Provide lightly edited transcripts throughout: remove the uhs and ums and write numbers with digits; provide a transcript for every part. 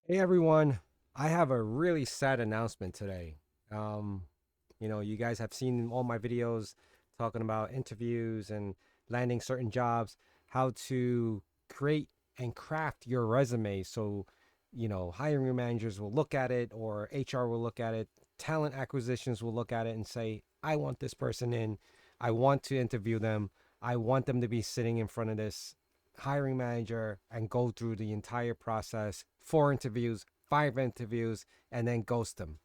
Hey everyone, I have a really sad announcement today. You guys have seen all my videos talking about interviews and landing certain jobs, how to create and craft your resume so, hiring managers will look at it or HR will look at it, talent acquisitions will look at it and say, I want this person in, I want to interview them, I want them to be sitting in front of this hiring manager and go through the entire process, 4 interviews, 5 interviews, and then ghost them.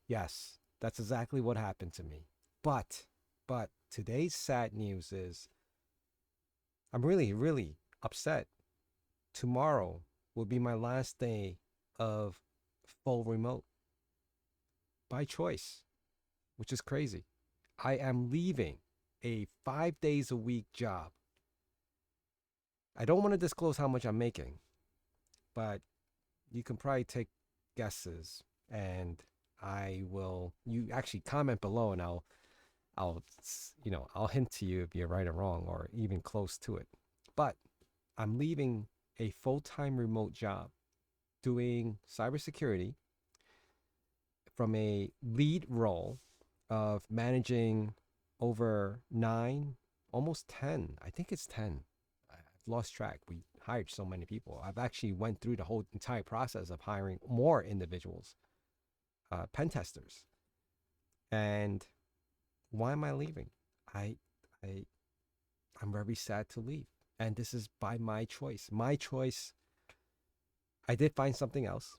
Yes, that's exactly what happened to me. But, but today's sad news is I'm really, really upset. Tomorrow will be my last day of full remote by choice, which is crazy. I am leaving a 5 days a week job. I don't want to disclose how much I'm making, but you can probably take guesses, and you actually comment below, and I'll hint to you if you're right or wrong or even close to it. But I'm leaving a full-time remote job doing cybersecurity from a lead role of managing over 9, almost 10. I think it's 10. I've lost track. We hired so many people. I've actually went through the whole entire process of hiring more individuals, pen testers. And why am I leaving? I, I, I'm very sad to leave. And this is by my choice. My choice. I did find something else,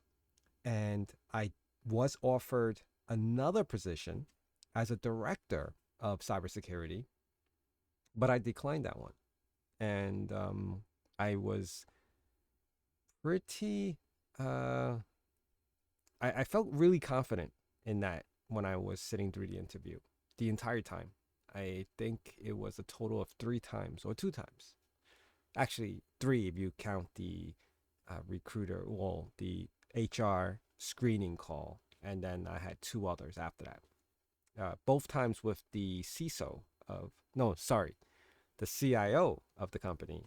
and I was offered another position as a director of cybersecurity, but I declined that one. And I was pretty, uh, I felt really confident in that when I was sitting through the interview the entire time. I think it was a total of 3 times or 2 times. Actually, three if you count the recruiter, well, the HR screening call, and then I had two others after that. Both times with the CISO of, no, sorry, the CIO of the company,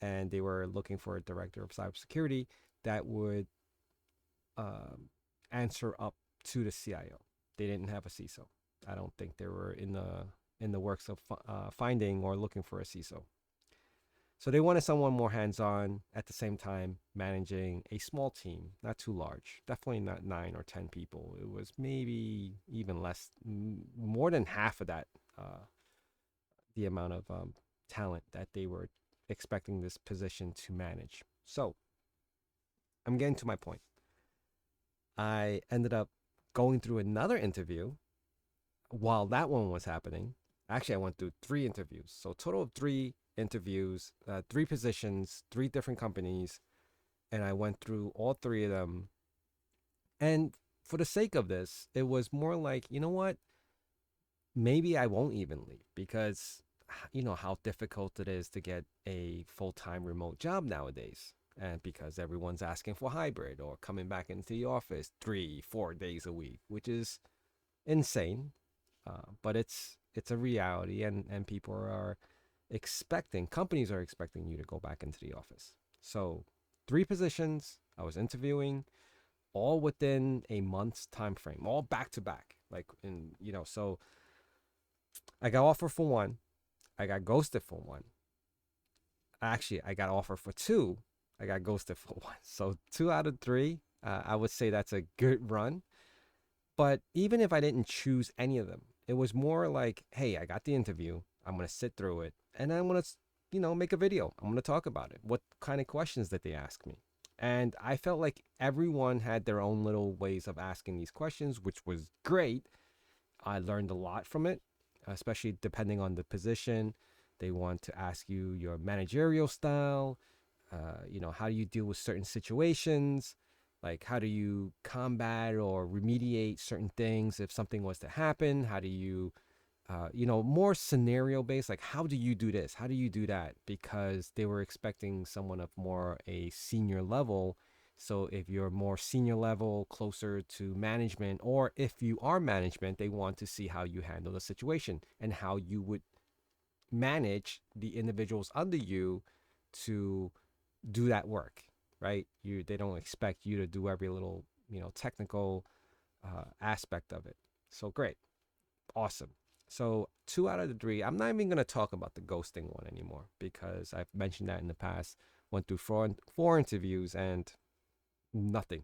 and they were looking for a director of cybersecurity that would um, answer up to the CIO. They didn't have a CISO. I don't think they were in the works of finding or looking for a CISO. So they wanted someone more hands-on at the same time managing a small team, not too large, definitely not 9 or 10 people. It was maybe even less, more than half of that, the amount of talent that they were expecting this position to manage. So I'm getting to my point. I ended up going through another interview while that one was happening. Actually, I went through 3 interviews. So, total of 3 interviews, 3 positions, 3 different companies. And I went through all 3 of them. And for the sake of this, it was more like, you know what? Maybe I won't even leave because you know how difficult it is to get a full time remote job nowadays. And because everyone's asking for hybrid or coming back into the office 3, 4 days a week, which is insane. But it's a reality, and people are expecting, companies are expecting you to go back into the office. So 3 positions I was interviewing, all within a month's time frame, all back to back. Like in so I got offered for one, I got ghosted for one. Actually, I got offered for two, I got ghosted for one. So 2 out of 3, I would say that's a good run. But even if I didn't choose any of them, it was more like, hey, I got the interview. I'm going to sit through it and I'm going to, make a video. I'm going to talk about it. What kind of questions did they ask me? And I felt like everyone had their own little ways of asking these questions, which was great. I learned a lot from it, especially depending on the position. They want to ask you your managerial style. How do you deal with certain situations? Like, how do you combat or remediate certain things if something was to happen? How do you, more scenario based? Like, how do you do this? How do you do that? Because they were expecting someone of more a senior level. So if you're more senior level, closer to management, or if you are management, they want to see how you handle the situation and how you would manage the individuals under you to do that work. right? They don't expect you to do every little, technical aspect of it. So great, awesome. So 2 out of the 3, I'm not even gonna talk about the ghosting one anymore because I've mentioned that in the past. Went through four interviews and nothing.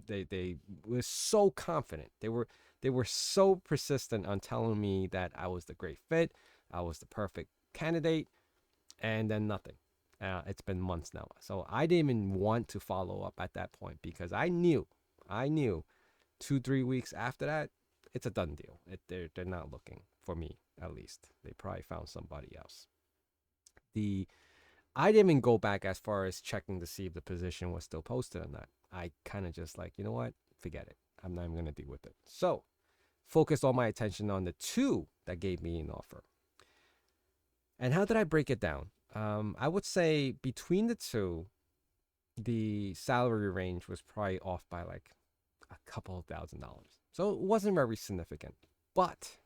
They were so confident. They were so persistent on telling me that I was the great fit, I was the perfect candidate, and then nothing. It's been months now, so I didn't even want to follow up at that point because I knew 2 3 weeks after that, it's a done deal. They're not looking for me, at least. They probably found somebody else. The I didn't even go back as far as checking to see if the position was still posted or not. I kind of just like, you know what? Forget it. I'm not even going to deal with it. So, focused all my attention on the 2 that gave me an offer. And how did I break it down? I would say between the 2, the salary range was probably off by like a couple of $1,000s. So it wasn't very significant. But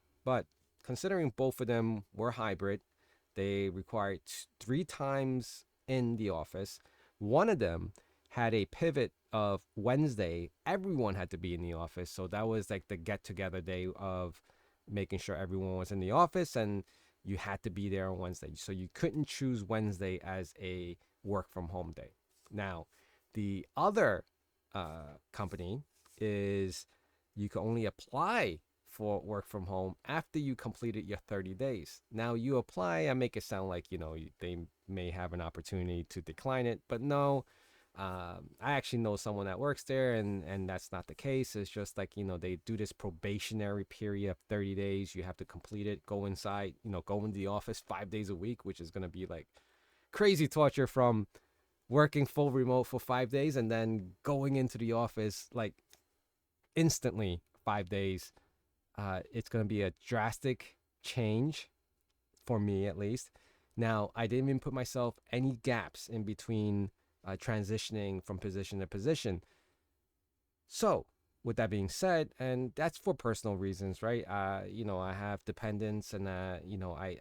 considering both of them were hybrid, they required 3 times in the office. One of them had a pivot of Wednesday. Everyone had to be in the office. So that was like the get together day of making sure everyone was in the office and you had to be there on Wednesday. So you couldn't choose Wednesday as a work from home day. Now, the other company is you can only apply for work from home after you completed your 30 days. Now you apply and make it sound like, they may have an opportunity to decline it, but no. I actually know someone that works there, and that's not the case. It's just like, they do this probationary period of 30 days. You have to complete it, go inside, go into the office 5 days a week, which is going to be like crazy torture from working full remote for 5 days and then going into the office like instantly 5 days. It's going to be a drastic change for me, at least. Now, I didn't even put myself any gaps in between transitioning from position to position. So, with that being said, and that's for personal reasons, right? I have dependents, and I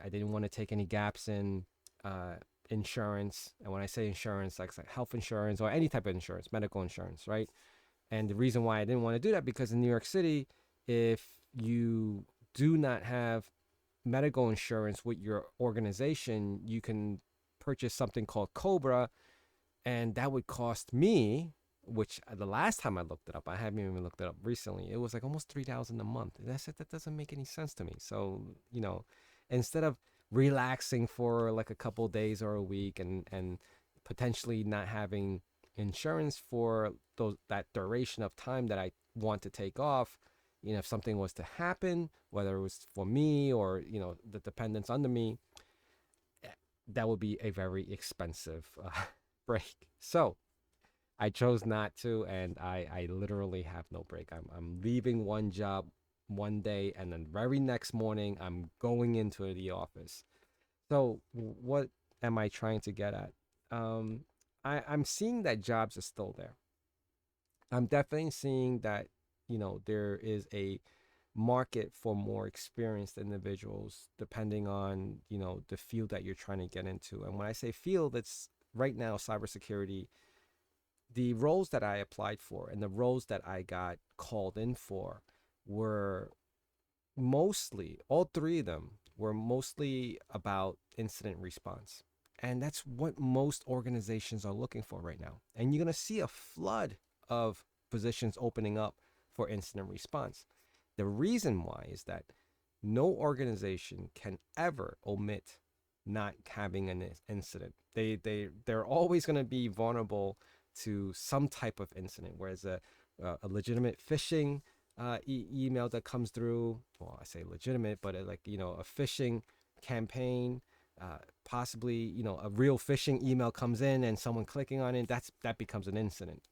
didn't want to take any gaps in insurance. And when I say insurance, like health insurance or any type of insurance, medical insurance, right? And the reason why I didn't want to do that, because in New York City, if you do not have medical insurance with your organization, you can purchase something called Cobra, and that would cost me, which the last time I looked it up, I haven't even looked it up recently, it was like almost 3,000 a month. And I said that doesn't make any sense to me. So, instead of relaxing for like a couple days or a week and potentially not having insurance for that duration of time that I want to take off, if something was to happen, whether it was for me or the dependents under me, that would be a very expensive break. So I chose not to, and I literally have no break. I'm leaving one job one day, and then very next morning I'm going into the office. So what am I trying to get at? I'm seeing that jobs are still there. I'm definitely seeing that there is a market for more experienced individuals depending on the field that you're trying to get into. And when I say field, it's right now cybersecurity. The roles that I applied for and the roles that I got called in for were mostly, all 3 of them were mostly about incident response. And that's what most organizations are looking for right now. And you're going to see a flood of positions opening up for incident response. The reason why is that no organization can ever omit not having an incident. They're always going to be vulnerable to some type of incident, whereas a legitimate phishing email that comes through, well, I say legitimate, but like a phishing campaign, possibly a real phishing email comes in and someone clicking on it, that becomes an incident.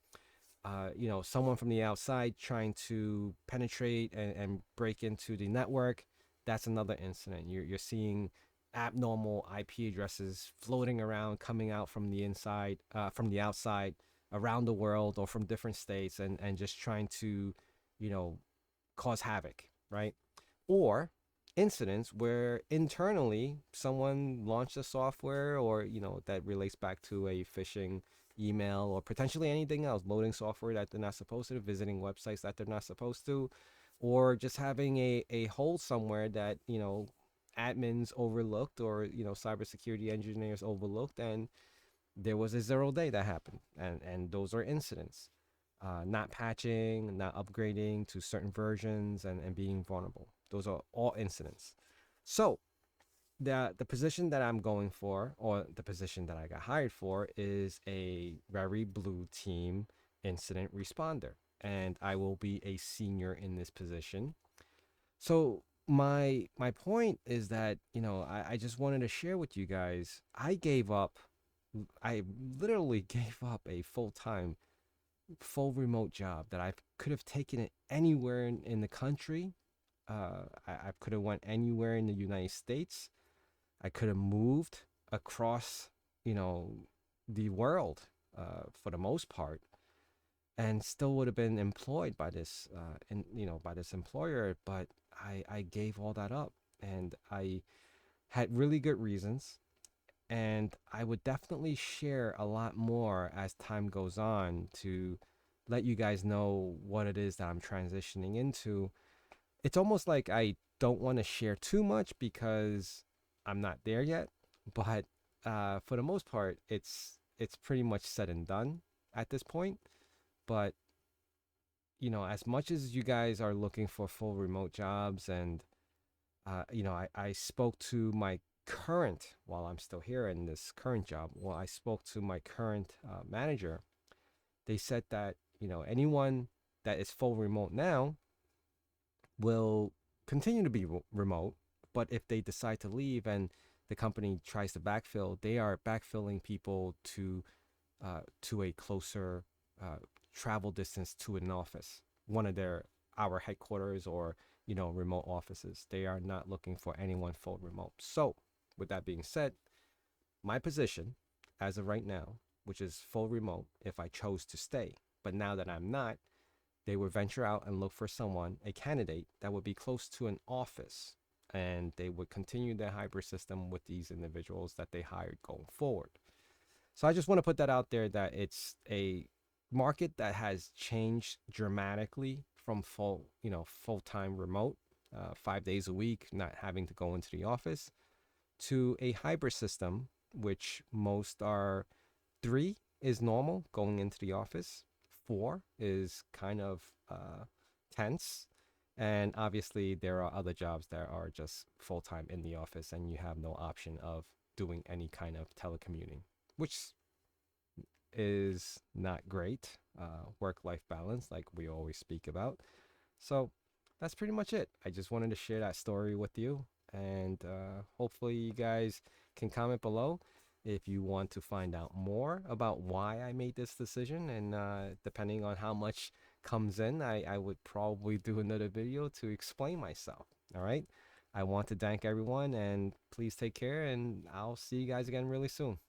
Someone from the outside trying to penetrate and break into the network, that's another incident. You're seeing abnormal IP addresses floating around, coming out from the inside, from the outside, around the world or from different states, and just trying to, cause havoc, right? Or incidents where internally someone launched a software or that relates back to a phishing email, or potentially anything else, loading software that they're not supposed to, visiting websites that they're not supposed to, or just having a hole somewhere that, admins overlooked, or, cybersecurity engineers overlooked, and there was a 0 day that happened. And those are incidents. Not patching, not upgrading to certain versions, and being vulnerable. Those are all incidents. So the position that I'm going for, or the position that I got hired for, is a very blue team incident responder, and I will be a senior in this position. So my point is that, I just wanted to share with you guys. I literally gave up a full remote job that I could have taken it anywhere in the country. I could have went anywhere in the United States. I could have moved across, you know, the world, for the most part, and still would have been employed by this, by this employer. But I gave all that up, and I had really good reasons. And I would definitely share a lot more as time goes on to let you guys know what it is that I'm transitioning into. It's almost like I don't want to share too much because I'm not there yet. But for the most part, it's pretty much said and done at this point. But as much as you guys are looking for full remote jobs, and I spoke to my current, while I'm still here in this current job, well, I spoke to my current manager. They said that anyone that is full remote now will continue to be remote, but if they decide to leave and the company tries to backfill, they are backfilling people to a closer uh, travel distance to an office, one of our headquarters, or remote offices. They are not looking for anyone full remote. So, with that being said, my position as of right now, which is full remote, if I chose to stay, but now that I'm not, they would venture out and look for someone, a candidate that would be close to an office, and they would continue their hybrid system with these individuals that they hired going forward. So I just want to put that out there, that it's a market that has changed dramatically from full-time remote, 5 days a week, not having to go into the office, to a hybrid system, which most are three is normal going into the office, four is kind of tense. And obviously, there are other jobs that are just full time in the office, and you have no option of doing any kind of telecommuting, which is not great. Work life balance, like we always speak about. So that's pretty much it. I just wanted to share that story with you. And hopefully, you guys can comment below if you want to find out more about why I made this decision. And depending on how much comes in, I would probably do another video to explain myself. All right. I want to thank everyone, and please take care. And I'll see you guys again really soon.